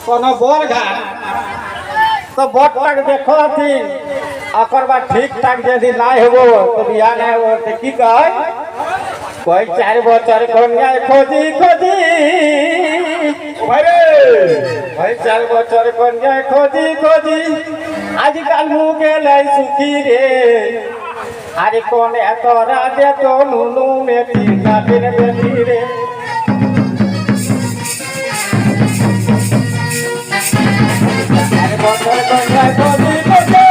कोनो बोल घाट तो बोट तक देखो थी अकर बाद ठीक ठाक यदि ना हो तो बियाह नहीं हो तो की कहे कोई 4 बच्चर कन्या खोजी खोजी भाई 4 बच्चर कन्या खोजी खोजी आजकल मुगे लाई सुखी रे अरे कौन तोरा दे तो नुनू में तीना दिन बेटी रे बच्चर कन्या खोजी खोजी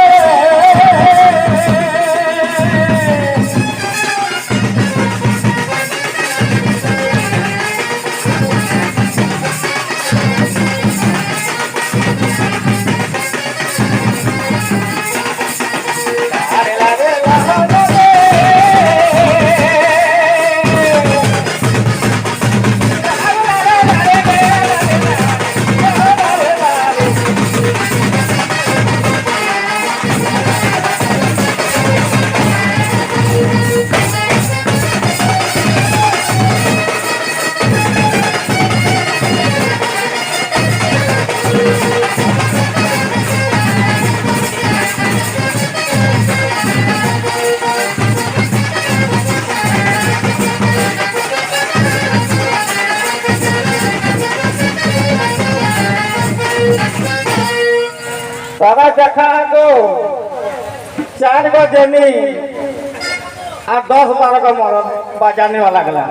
बाबा देखा गो 4 गो जमी और 10-12 गो मरद बजाने वाला गला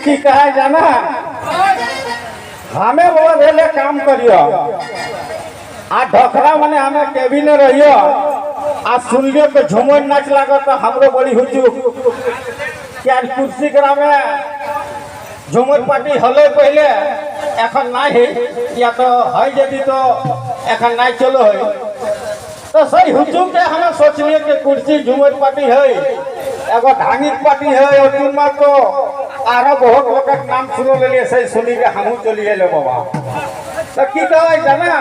की कहा जाना हमें बोला भेले काम करियो आ ढोकरा माने हमें केबिन रहियो आ सुनियो के झुमर नाच लागो तो हमरो बड़ी हुचू क्या कुर्सी करा में झुमर पार्टी हलो पहले एखन ना है या तो है यदि तो एखन ना चलो है तो सही हुचुम के हमें सोचलिए कि कुर्सी झुमर पार्टी है एगो धांगिक पार्टी है और तुम तो आरो बहुत लोग का नाम सुनो ले लिए सही सुनी के हमहू चलिए ले बाबा तो की कहे जाना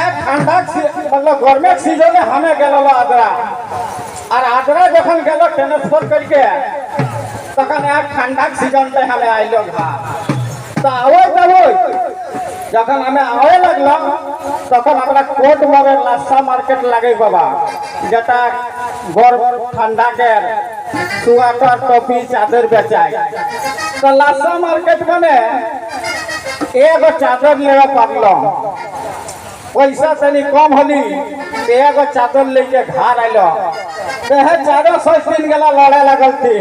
एक ठंडा मतलब गर्मी सीजन में हमें गेलो आदरा और आदरा जखन गेलो ट्रांसफर करके तखन एक ठंडा सीजन पे हमें आइलो घर तो आवे जखन हमें आवे लगलो तखन हमरा कोट मारे लासा मार्केट लगे बाबा जेटा गरम ठंडा के सुआटर टोपी चादर बेचाय तो लासा मार्केट में एगो चादर लेवा पड़लो पैसा तनी कम होली एगो चादर लेके घर आइलो तो है 400 गेला लड़े लगल थी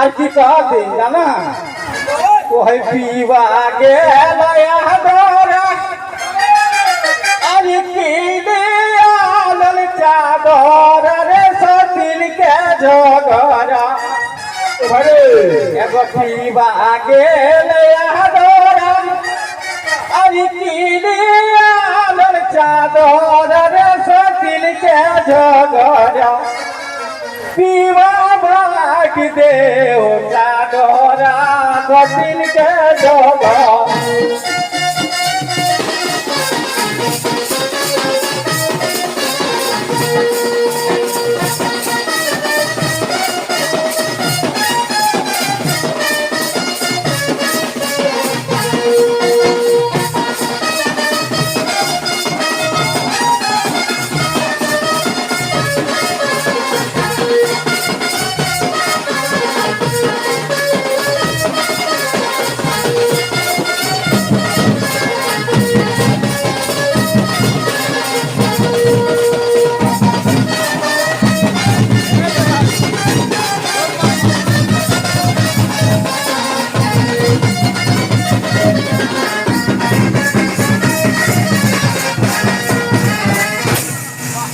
और की कहती जाना वही पीवा गेल यादोरा अरे की चादर रे सतिल के झगड़ा एगो पीवा गेल यादोरा अरे की चादर रे सतिल के झगड़ा पीवा भाग देव चादरा सतिल के झगड़ा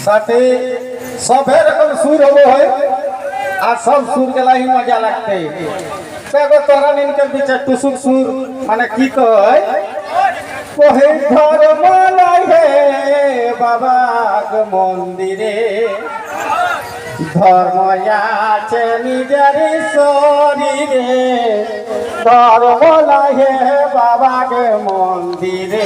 साथी सभे रकम सुर हो है आ सब सुर के लाई मजा लगते एगो तोरा नीन के बीच टुसुक सुर माने की कहे कोहे धर्म लागे बाबा के मंदिरे धर्म याचे निजर शरीरे धर्म लागे बाबा के मंदिरे